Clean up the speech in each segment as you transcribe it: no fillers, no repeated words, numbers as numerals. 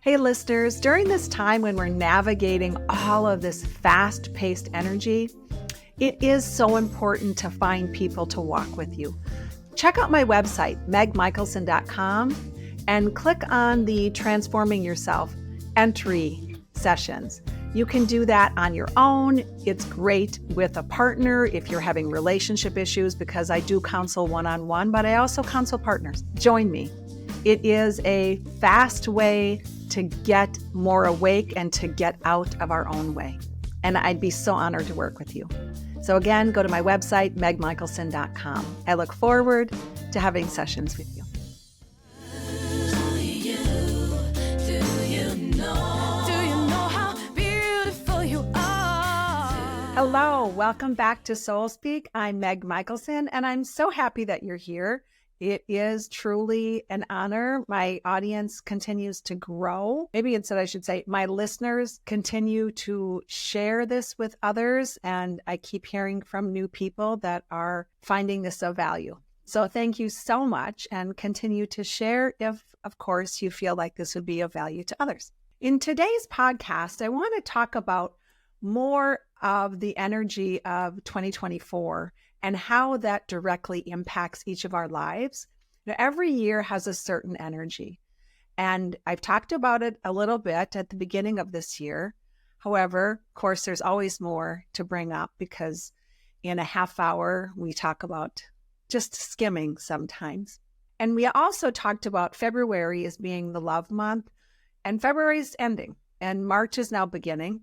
Hey listeners, during this time when we're navigating all of this fast-paced energy, it is so important to find people to walk with you. Check out my website, megmichaelson.com, and click on the Transforming Yourself entry sessions. You can do that on your own. It's great with a partner if you're having relationship issues, because I do counsel one-on-one, but I also counsel partners. Join me. It is a fast way to get more awake and to get out of our own way. And I'd be so honored to work with you. So again, go to my website, megmichaelson.com. I look forward to having sessions with you. Hello, welcome back to Soul Speak. I'm Meg Michaelson, and I'm so happy that you're here. It is truly an honor. My audience continues to grow. Maybe instead I should say my listeners continue to share this with others, and I keep hearing from new people that are finding this of value. So thank you so much, and continue to share if, of course, you feel like this would be of value to others. In today's podcast, I want to talk about more of the energy of 2024 and how that directly impacts each of our lives. Now, every year has a certain energy, and I've talked about it a little bit at the beginning of this year. However, of course, there's always more to bring up, because in a half hour, we talk about just skimming sometimes. And we also talked about February as being the love month, and February is ending, and March is now beginning.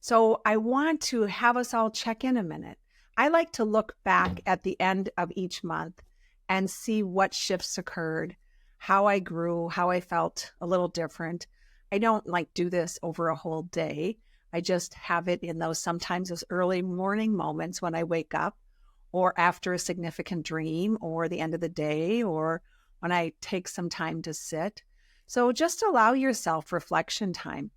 So I want to have us all check in a minute. I like to look back at the end of each month and see what shifts occurred, how I grew, how I felt a little different. I don't do this over a whole day. I just have it in sometimes those early morning moments when I wake up, or after a significant dream, or the end of the day, or when I take some time to sit. So just allow yourself reflection time,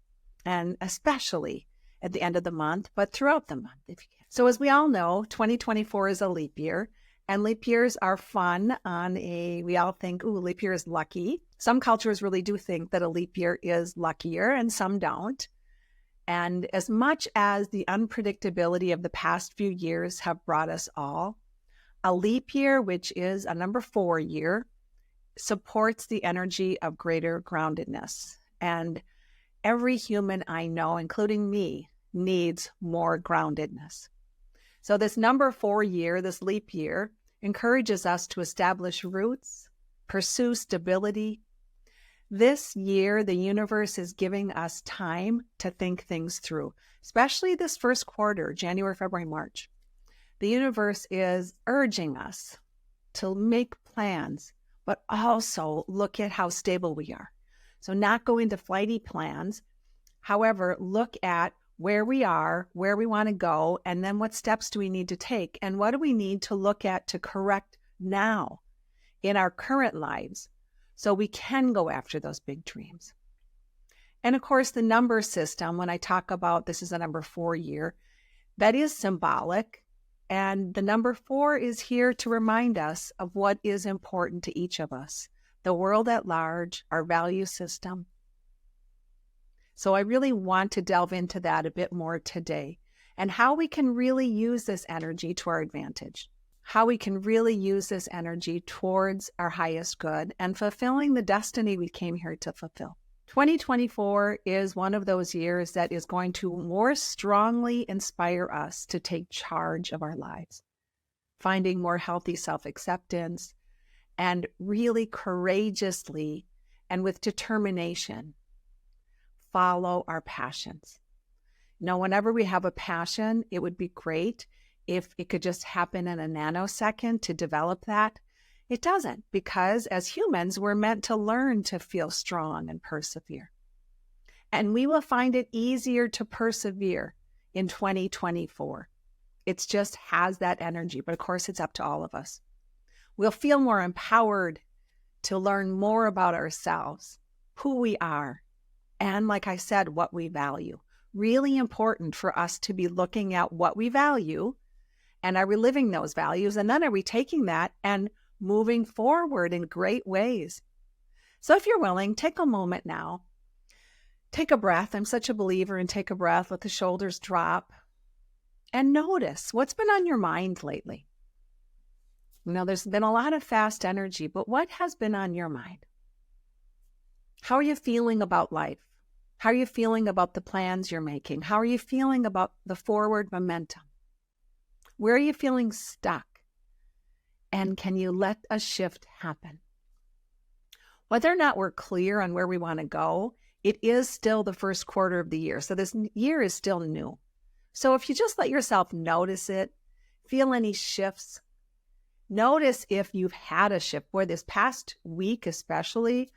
and especially at the end of the month, but throughout the month if you can. So as we all know, 2024 is a leap year, and leap years are fun we all think, ooh, leap year is lucky. Some cultures really do think that a leap year is luckier, and some don't. And as much as the unpredictability of the past few years have brought us all, a leap year, which is a number 4 year, supports the energy of greater groundedness. And every human I know, including me, needs more groundedness. So this number 4 year, this leap year, encourages us to establish roots, pursue stability. This year, the universe is giving us time to think things through, especially this first quarter, January, February, March. The universe is urging us to make plans, but also look at how stable we are. So not go into flighty plans. However, look at where we are, where we want to go, and then what steps do we need to take, and what do we need to look at to correct now in our current lives so we can go after those big dreams. And of course, the number system, when I talk about this is a number 4 year, that is symbolic, and the number 4 is here to remind us of what is important to each of us, the world at large, our value system. So I really want to delve into that a bit more today, and how we can really use this energy to our advantage, how we can really use this energy towards our highest good and fulfilling the destiny we came here to fulfill. 2024 is one of those years that is going to more strongly inspire us to take charge of our lives, finding more healthy self-acceptance, and really courageously and with determination follow our passions. Now, whenever we have a passion, it would be great if it could just happen in a nanosecond to develop that. It doesn't, because as humans, we're meant to learn to feel strong and persevere. And we will find it easier to persevere in 2024. It just has that energy, but of course, it's up to all of us. We'll feel more empowered to learn more about ourselves, who we are, and like I said, what we value. Really important for us to be looking at what we value, and are we living those values? And then are we taking that and moving forward in great ways? So if you're willing, take a moment now Take a breath. I'm such a believer in take a breath, let the shoulders drop, and notice what's been on your mind lately. There's been a lot of fast energy, but what has been on your mind? How are you feeling about life? How are you feeling about the plans you're making? How are you feeling about the forward momentum? Where are you feeling stuck? And can you let a shift happen? Whether or not we're clear on where we want to go, it is still the first quarter of the year. So this year is still new. So if you just let yourself notice it, feel any shifts, notice if you've had a shift. Boy, this past week especially,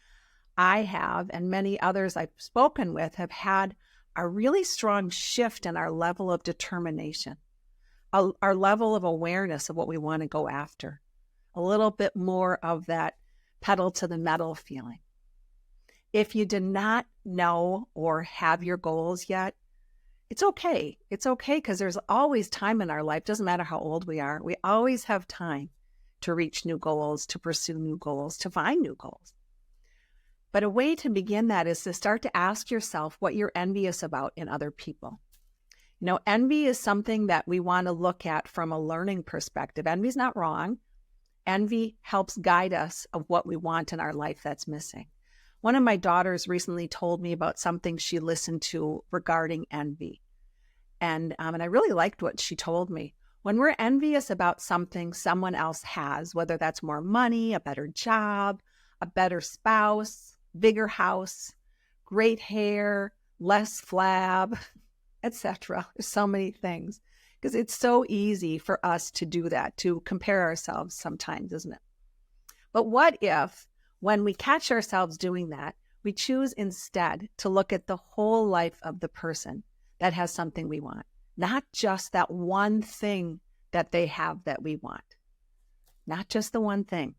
I have, and many others I've spoken with, have had a really strong shift in our level of determination, our level of awareness of what we want to go after, a little bit more of that pedal to the metal feeling. If you do not know or have your goals yet, it's okay. It's okay because there's always time in our life. Doesn't matter how old we are. We always have time to reach new goals, to pursue new goals, to find new goals. But a way to begin that is to start to ask yourself what you're envious about in other people. Envy is something that we want to look at from a learning perspective. Envy is not wrong. Envy helps guide us of what we want in our life that's missing. One of my daughters recently told me about something she listened to regarding envy. And I really liked what she told me. When we're envious about something someone else has, whether that's more money, a better job, a better spouse, bigger house, great hair, less flab, etc. There's so many things. Because it's so easy for us to do that, to compare ourselves sometimes, isn't it? But what if, when we catch ourselves doing that, we choose instead to look at the whole life of the person that has something we want, not just that one thing that they have that we want, not just the one thing.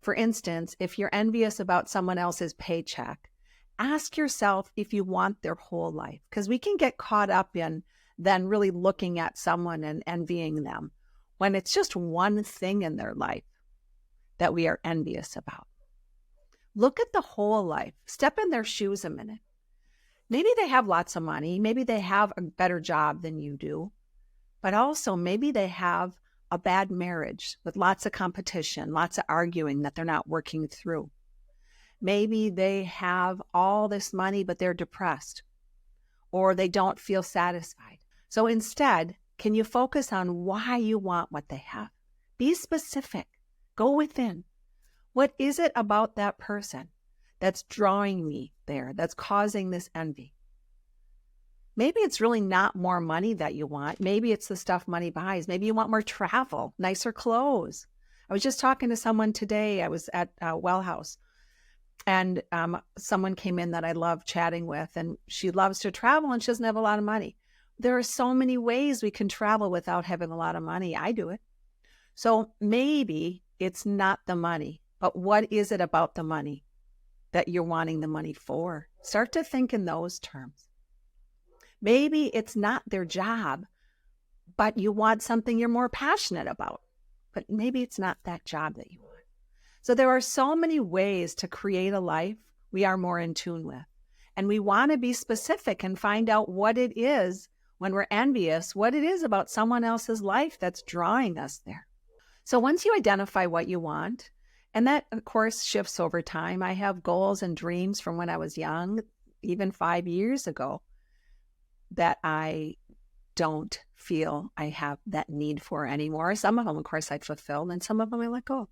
For instance, if you're envious about someone else's paycheck, ask yourself if you want their whole life, because we can get caught up in then really looking at someone and envying them when it's just one thing in their life that we are envious about. Look at the whole life. Step in their shoes a minute. Maybe they have lots of money. Maybe they have a better job than you do. But also maybe they have a bad marriage with lots of competition, lots of arguing that they're not working through. Maybe they have all this money, but they're depressed or they don't feel satisfied. So instead, can you focus on why you want what they have? Be specific. Go within. What is it about that person that's drawing me there, that's causing this envy? Maybe it's really not more money that you want. Maybe it's the stuff money buys. Maybe you want more travel, nicer clothes. I was just talking to someone today. I was at Well House, and someone came in that I love chatting with, and she loves to travel and she doesn't have a lot of money. There are so many ways we can travel without having a lot of money. I do it. So maybe it's not the money, but what is it about the money that you're wanting the money for? Start to think in those terms. Maybe it's not their job, but you want something you're more passionate about. But maybe it's not that job that you want. So there are so many ways to create a life we are more in tune with. And we want to be specific and find out what it is when we're envious, what it is about someone else's life that's drawing us there. So once you identify what you want, and that, of course, shifts over time. I have goals and dreams from when I was young, even 5 years ago, that I don't feel I have that need for anymore. Some of them, of course, I'd fulfilled, and some of them I let go.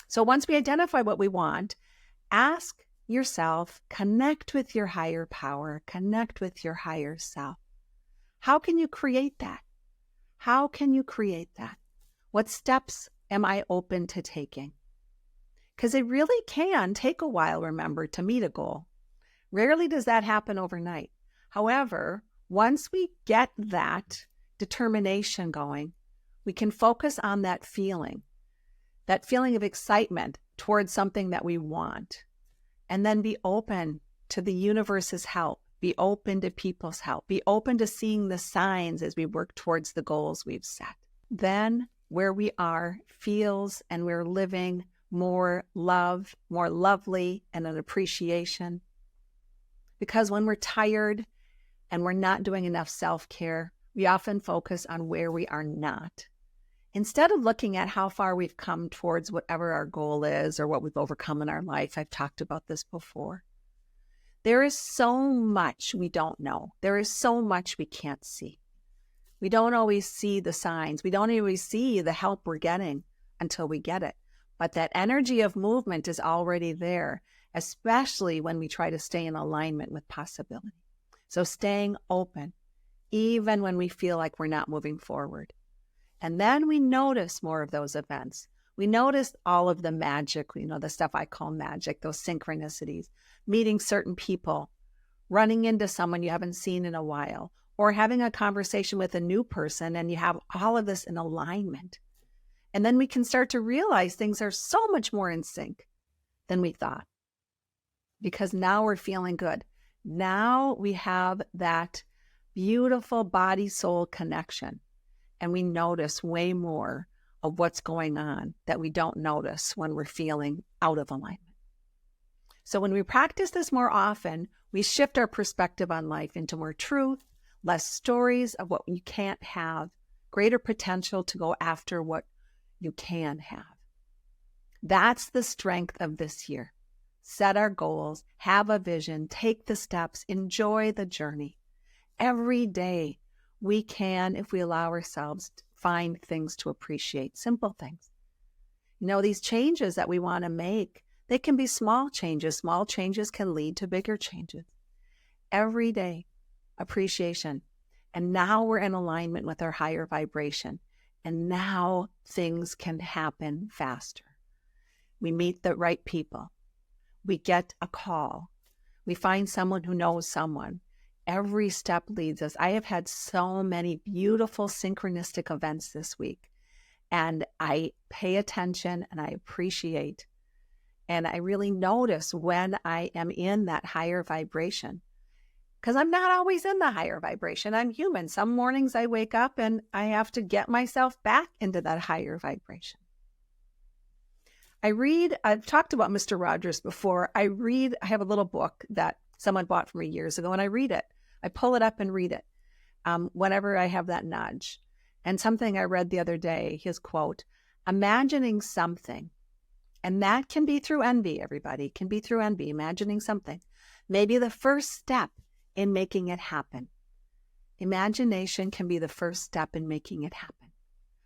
So once we identify what we want, ask yourself, connect with your higher power, connect with your higher self. How can you create that? How can you create that? What steps am I open to taking? Because it really can take a while, remember, to meet a goal. Rarely does that happen overnight. However, once we get that determination going, we can focus on that feeling of excitement towards something that we want, and then be open to the universe's help, be open to people's help, be open to seeing the signs as we work towards the goals we've set. Then where we are feels and we're living more love, more lovely, and an appreciation. Because when we're tired and we're not doing enough self-care, we often focus on where we are not, instead of looking at how far we've come towards whatever our goal is or what we've overcome in our life. I've talked about this before. There is so much we don't know. There is so much we can't see. We don't always see the signs. We don't always see the help we're getting until we get it. But that energy of movement is already there, especially when we try to stay in alignment with possibility. So staying open, even when we feel like we're not moving forward. And then we notice more of those events. We notice all of the magic, the stuff I call magic, those synchronicities, meeting certain people, running into someone you haven't seen in a while, or having a conversation with a new person, and you have all of this in alignment. And then we can start to realize things are so much more in sync than we thought, because now we're feeling good. Now we have that beautiful body-soul connection, and we notice way more of what's going on that we don't notice when we're feeling out of alignment. So when we practice this more often, we shift our perspective on life into more truth, less stories of what you can't have, greater potential to go after what you can have. That's the strength of this year. Set our goals, have a vision, take the steps, enjoy the journey. Every day we can, if we allow ourselves, find things to appreciate, simple things. These changes that we want to make, they can be small changes. Small changes can lead to bigger changes. Every day, appreciation. And now we're in alignment with our higher vibration. And now things can happen faster. We meet the right people. We get a call. We find someone who knows someone. Every step leads us. I have had so many beautiful synchronistic events this week, and I pay attention and I appreciate, and I really notice when I am in that higher vibration, because I'm not always in the higher vibration. I'm human. Some mornings I wake up and I have to get myself back into that higher vibration. I've talked about Mr. Rogers before. I have a little book that someone bought for me years ago, and I read it. I pull it up and read it whenever I have that nudge. And something I read the other day, his quote, imagining something, and that can be through envy, everybody, can be through envy, imagining something, maybe the first step in making it happen. Imagination can be the first step in making it happen.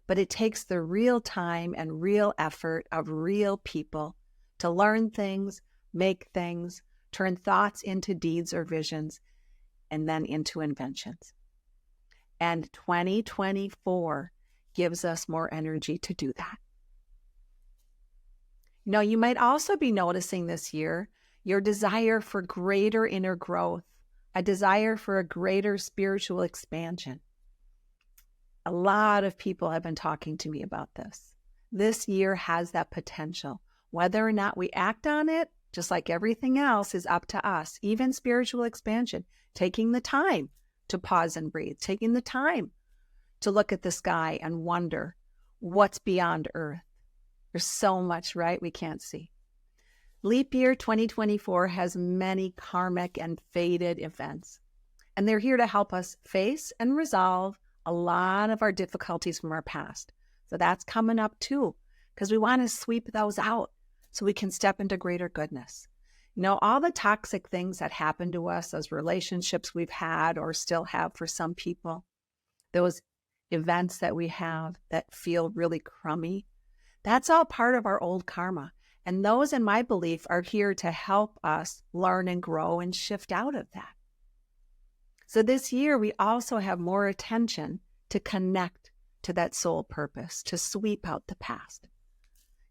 But it takes the real time and real effort of real people to learn things, make things, turn thoughts into deeds or visions, and then into inventions. And 2024 gives us more energy to do that. You might also be noticing this year your desire for greater inner growth, a desire for a greater spiritual expansion. A lot of people have been talking to me about this. This year has that potential. Whether or not we act on it, just like everything else, is up to us. Even spiritual expansion, taking the time to pause and breathe, taking the time to look at the sky and wonder what's beyond Earth. There's so much, right, we can't see. Leap year 2024 has many karmic and fated events, and they're here to help us face and resolve a lot of our difficulties from our past. So that's coming up too, because we want to sweep those out so we can step into greater goodness. All the toxic things that happen to us, those relationships we've had or still have for some people, those events that we have that feel really crummy, that's all part of our old karma. And those, in my belief, are here to help us learn and grow and shift out of that. So this year, we also have more attention to connect to that soul purpose, to sweep out the past.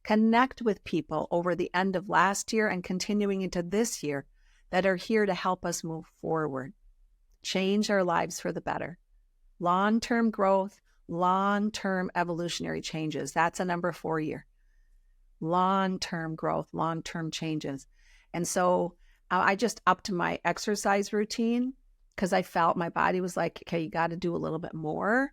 Connect with people over the end of last year and continuing into this year that are here to help us move forward, change our lives for the better. Long-term growth, long-term evolutionary changes. That's a number 4 year. Long-term growth, long-term changes. And so I just upped my exercise routine because I felt my body was like, okay, you got to do a little bit more.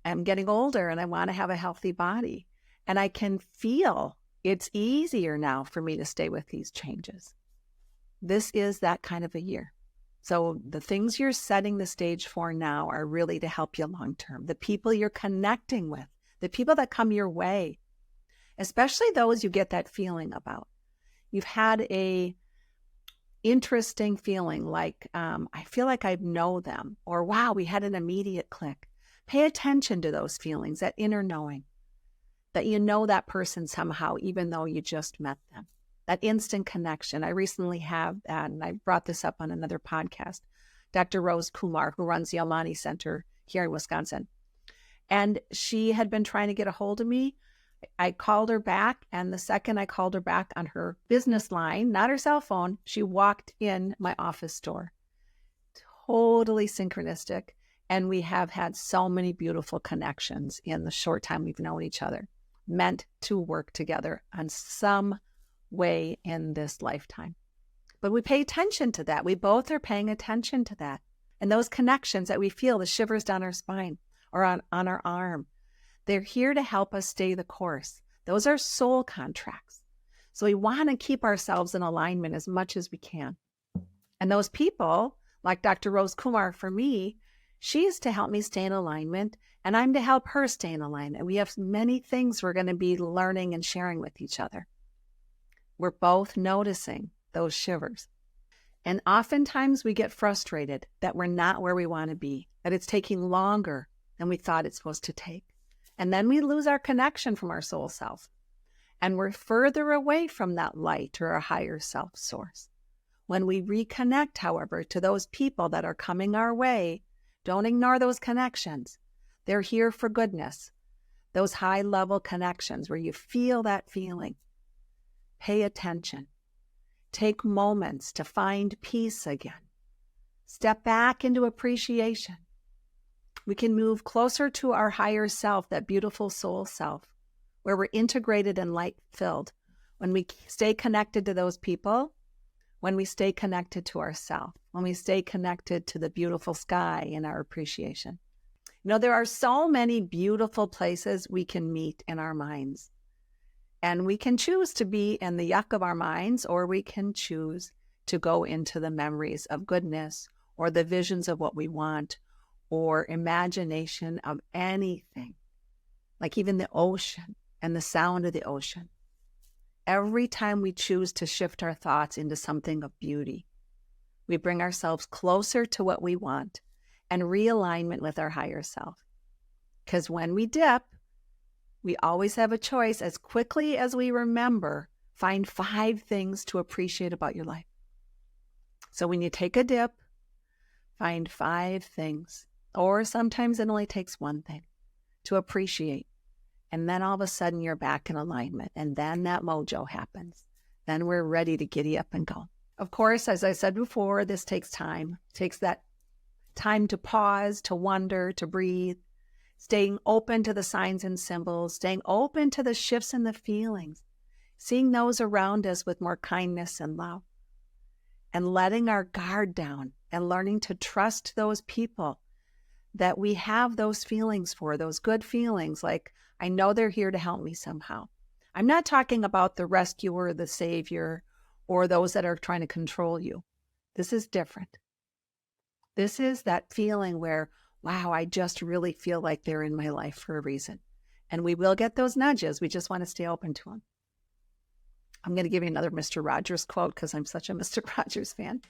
I'm getting older and I want to have a healthy body. And I can feel it's easier now for me to stay with these changes. This is that kind of a year. So the things you're setting the stage for now are really to help you long term. The people you're connecting with, the people that come your way, especially those you get that feeling about. You've had a interesting feeling like, I feel like I know them, or wow, we had an immediate click. Pay attention to those feelings, that inner knowing, that you know that person somehow, even though you just met them. That instant connection. I recently have that, and I brought this up on another podcast. Dr. Rose Kumar, who runs the Alani Center here in Wisconsin. And she had been trying to get a hold of me. I called her back, and the second I called her back on her business line, not her cell phone, she walked in my office door. Totally synchronistic. And we have had so many beautiful connections in the short time we've known each other, meant to work together on some way in this lifetime. But we pay attention to that. We both are paying attention to that. And those connections that we feel, the shivers down our spine or on our arm, they're here to help us stay the course. Those are soul contracts. So we want to keep ourselves in alignment as much as we can. And those people, like Dr. Rose Kumar for me, she is to help me stay in alignment, and I'm to help her stay in alignment. We have many things we're going to be learning and sharing with each other. We're both noticing those shivers. And oftentimes we get frustrated that we're not where we want to be, that it's taking longer than we thought it's supposed to take. And then we lose our connection from our soul self. And we're further away from that light or a higher self source. When we reconnect, however, to those people that are coming our way, don't ignore those connections. They're here for goodness. Those high-level connections where you feel that feeling. Pay attention. Take moments to find peace again. Step back into appreciation. We can move closer to our higher self, that beautiful soul self, where we're integrated and light-filled. When we stay connected to those people, when we stay connected to ourselves, when we stay connected to the beautiful sky in our appreciation. You know, there are so many beautiful places we can meet in our minds. And we can choose to be in the yuck of our minds, or we can choose to go into the memories of goodness, or the visions of what we want, or imagination of anything, like even the ocean and the sound of the ocean. Every time we choose to shift our thoughts into something of beauty, we bring ourselves closer to what we want and realignment with our higher self. Because when we dip, we always have a choice. As quickly as we remember, find 5 things to appreciate about your life. So when you take a dip, find 5 things, or sometimes it only takes 1 thing to appreciate. And then all of a sudden you're back in alignment. And then that mojo happens. Then we're ready to giddy up and go. Of course, as I said before, this takes time. It takes that time to pause, to wonder, to breathe, staying open to the signs and symbols, staying open to the shifts in the feelings, seeing those around us with more kindness and love, and letting our guard down and learning to trust those people that we have those feelings for, those good feelings, like, I know they're here to help me somehow. I'm not talking about the rescuer, the savior, or those that are trying to control you. This is different. This is that feeling where, wow, I just really feel like they're in my life for a reason. And we will get those nudges. We just want to stay open to them. I'm going to give you another Mr. Rogers quote because I'm such a Mr. Rogers fan.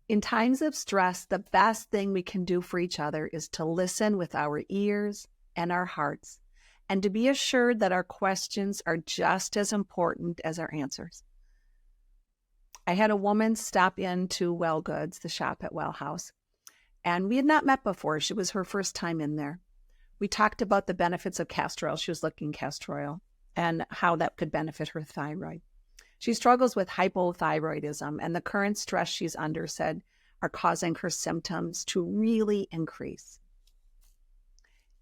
In times of stress, the best thing we can do for each other is to listen with our ears and our hearts, and to be assured that our questions are just as important as our answers. I had a woman stop into Well Goods, the shop at Well House, and we had not met before. She was her first time in there. We talked about the benefits of castor oil. She was looking castor oil and how that could benefit her thyroid. She struggles with hypothyroidism, and the current stress she's under said are causing her symptoms to really increase.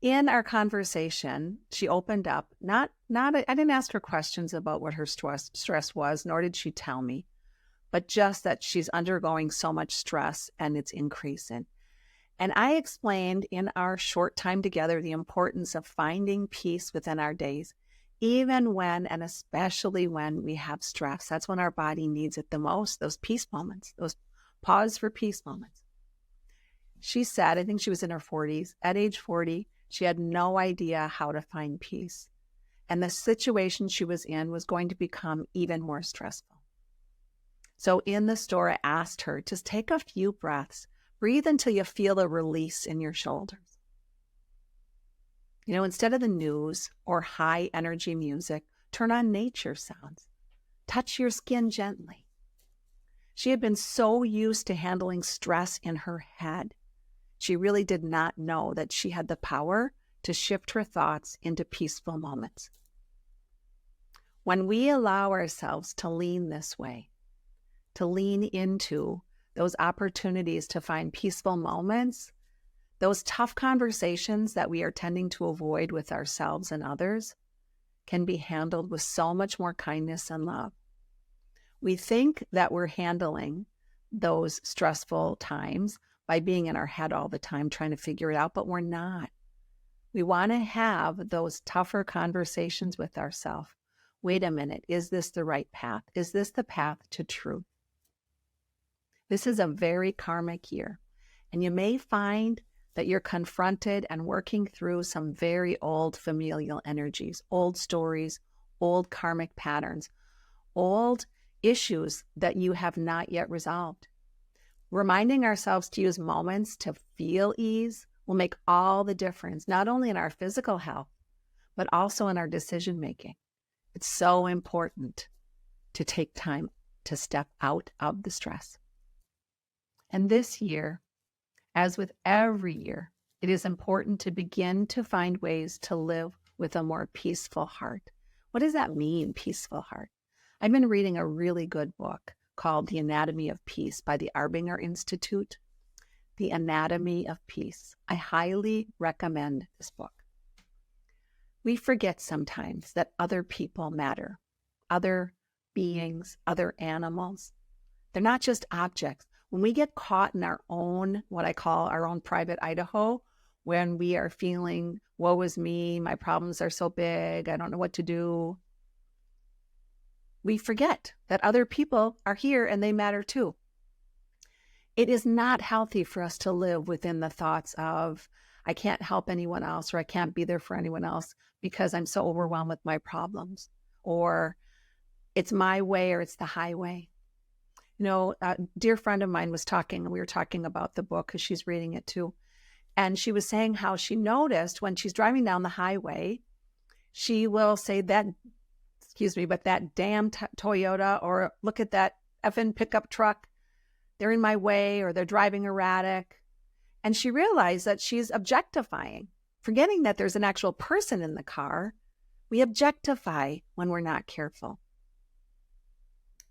In our conversation, she opened up, I didn't ask her questions about what her stress was, nor did she tell me, but just that she's undergoing so much stress and it's increasing. And I explained in our short time together the importance of finding peace within our days, even when, and especially when we have stress. That's when our body needs it the most, those peace moments, those pause for peace moments. She said, I think she was in her 40s, at age 40, she had no idea how to find peace. And the situation she was in was going to become even more stressful. So in the store, I asked her, just take a few breaths, breathe until you feel a release in your shoulders. Instead of the news or high energy music, turn on nature sounds. Touch your skin gently. She had been so used to handling stress in her head. She really did not know that she had the power to shift her thoughts into peaceful moments. When we allow ourselves to lean this way, to lean into those opportunities to find peaceful moments, those tough conversations that we are tending to avoid with ourselves and others can be handled with so much more kindness and love. We think that we're handling those stressful times by being in our head all the time trying to figure it out, but we're not. We want to have those tougher conversations with ourselves. Wait a minute, is this the right path? Is this the path to truth? This is a very karmic year, and you may find that you're confronted and working through some very old familial energies, old stories, old karmic patterns, old issues that you have not yet resolved. Reminding ourselves to use moments to feel ease will make all the difference, not only in our physical health, but also in our decision making. It's so important to take time to step out of the stress. And this year, as with every year, it is important to begin to find ways to live with a more peaceful heart. What does that mean, peaceful heart? I've been reading a really good book called The Anatomy of Peace by the Arbinger Institute. The Anatomy of Peace. I highly recommend this book. We forget sometimes that other people matter, other beings, other animals. They're not just objects. When we get caught in our own, what I call our own private Idaho, when we are feeling, woe is me, my problems are so big, I don't know what to do, we forget that other people are here and they matter too. It is not healthy for us to live within the thoughts of, I can't help anyone else, or I can't be there for anyone else because I'm so overwhelmed with my problems, or it's my way or it's the highway. A dear friend of mine was talking, and we were talking about the book because she's reading it too. And she was saying how she noticed when she's driving down the highway, she will say that damn Toyota, or look at that effing pickup truck. They're in my way, or they're driving erratic. And she realized that she's objectifying, forgetting that there's an actual person in the car. We objectify when we're not careful.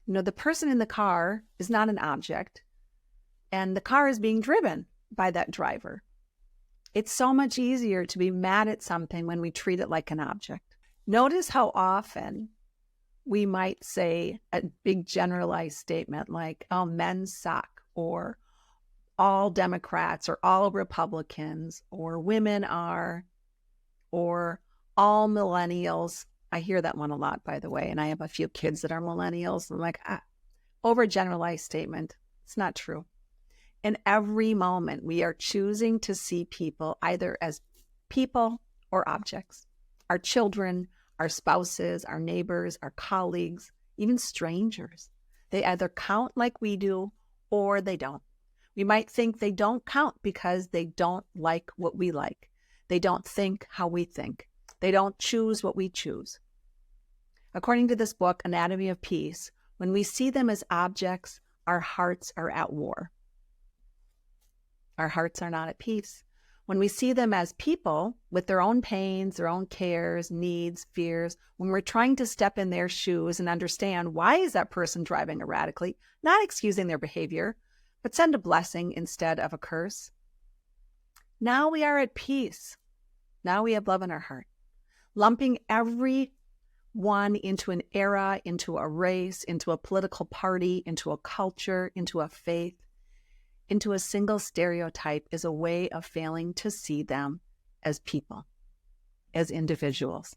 The person in the car is not an object, and the car is being driven by that driver. It's so much easier to be mad at something when we treat it like an object. Notice how often we might say a big generalized statement like, oh, men suck, or all Democrats, or all Republicans, or women are, or all millennials. I hear that one a lot, by the way, and I have a few kids that are millennials. I'm like, overgeneralized statement. It's not true. In every moment, we are choosing to see people either as people or objects. Our children, our spouses, our neighbors, our colleagues, even strangers. They either count like we do or they don't. We might think they don't count because they don't like what we like. They don't think how we think. They don't choose what we choose. According to this book, Anatomy of Peace, when we see them as objects, our hearts are at war. Our hearts are not at peace. When we see them as people with their own pains, their own cares, needs, fears, when we're trying to step in their shoes and understand why is that person driving erratically, not excusing their behavior, but send a blessing instead of a curse. Now we are at peace. Now we have love in our heart. Lumping every one into an era, into a race, into a political party, into a culture, into a faith, into a single stereotype is a way of failing to see them as people, as individuals.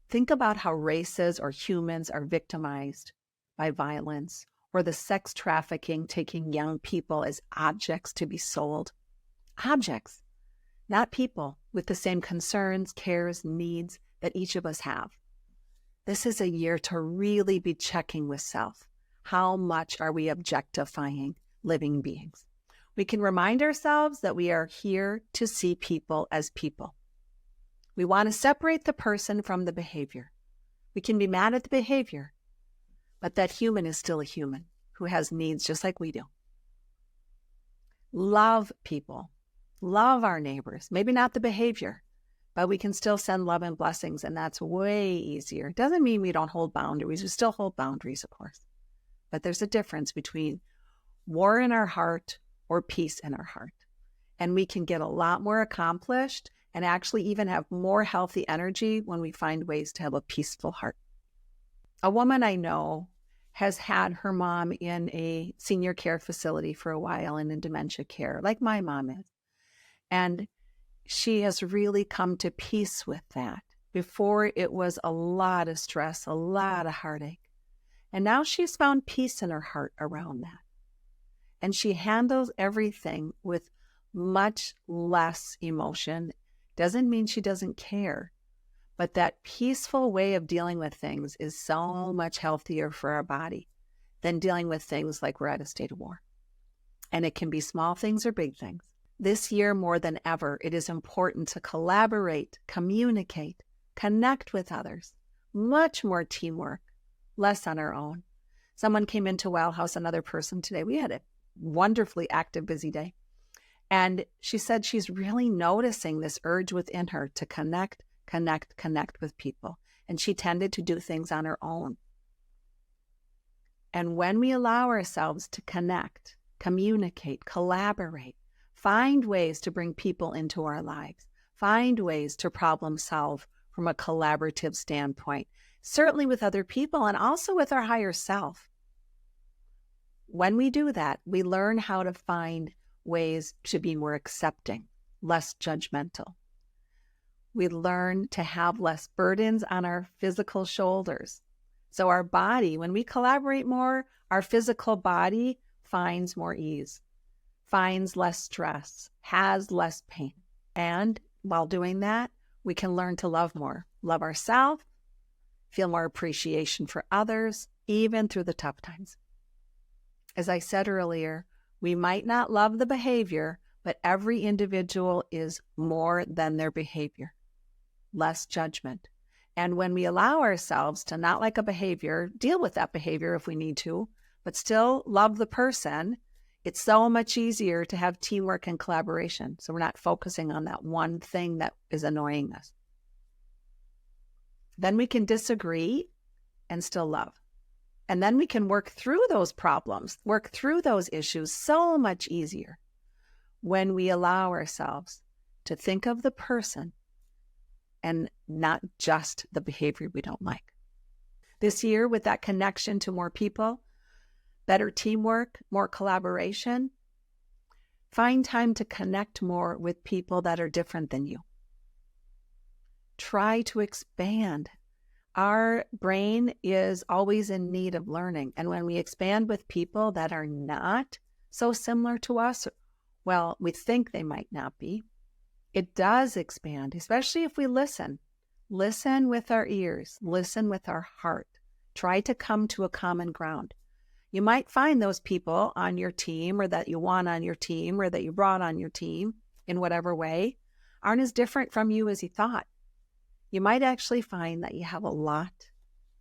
Think about how races or humans are victimized by violence or the sex trafficking taking young people as objects to be sold. Objects, not people with the same concerns, cares, needs that each of us have. This is a year to really be checking with self. How much are we objectifying living beings? We can remind ourselves that we are here to see people as people. We want to separate the person from the behavior. We can be mad at the behavior, but that human is still a human who has needs just like we do. Love people. Love our neighbors. Maybe not the behavior, but we can still send love and blessings, and that's way easier. Doesn't mean we don't hold boundaries. We still hold boundaries, of course. But there's a difference between war in our heart or peace in our heart. And we can get a lot more accomplished and actually even have more healthy energy when we find ways to have a peaceful heart. A woman I know has had her mom in a senior care facility for a while and in dementia care, like my mom is. And she has really come to peace with that. Before, it was a lot of stress, a lot of heartache. And now she's found peace in her heart around that. And she handles everything with much less emotion. Doesn't mean she doesn't care, but that peaceful way of dealing with things is so much healthier for our body than dealing with things like we're at a state of war. And it can be small things or big things. This year, more than ever, it is important to collaborate, communicate, connect with others, much more teamwork, less on our own. Someone came into Well House, another person today. We had a wonderfully active, busy day. And she said she's really noticing this urge within her to connect with people. And she tended to do things on her own. And when we allow ourselves to connect, communicate, collaborate, find ways to bring people into our lives, find ways to problem solve from a collaborative standpoint, certainly with other people and also with our higher self. When we do that, we learn how to find ways to be more accepting, less judgmental. We learn to have less burdens on our physical shoulders. So our body, when we collaborate more, our physical body finds more ease, finds less stress, has less pain. And while doing that, we can learn to love more, love ourselves, feel more appreciation for others, even through the tough times. As I said earlier, we might not love the behavior, but every individual is more than their behavior. Less judgment. And when we allow ourselves to not like a behavior, deal with that behavior if we need to, but still love the person, it's so much easier to have teamwork and collaboration. So we're not focusing on that one thing that is annoying us. Then we can disagree and still love. And then we can work through those problems, work through those issues so much easier when we allow ourselves to think of the person and not just the behavior we don't like. This year, with that connection to more people, better teamwork, more collaboration, find time to connect more with people that are different than you. Try to expand. Our brain is always in need of learning. And when we expand with people that are not so similar to us, well, we think they might not be, it does expand, especially if we listen. Listen with our ears, listen with our heart. Try to come to a common ground. You might find those people on your team or that you want on your team or that you brought on your team in whatever way aren't as different from you as you thought. You might actually find that you have a lot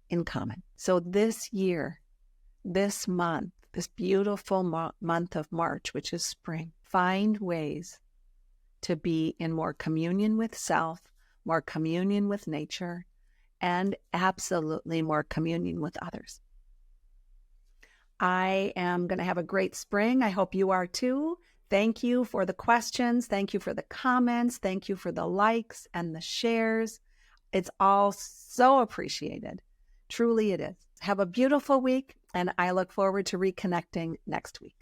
in common. So this year, this month, this beautiful month of March, which is spring, find ways to be in more communion with self, more communion with nature, and absolutely more communion with others. I am going to have a great spring. I hope you are too. Thank you for the questions. Thank you for the comments. Thank you for the likes and the shares. It's all so appreciated. Truly it is. Have a beautiful week, and I look forward to reconnecting next week.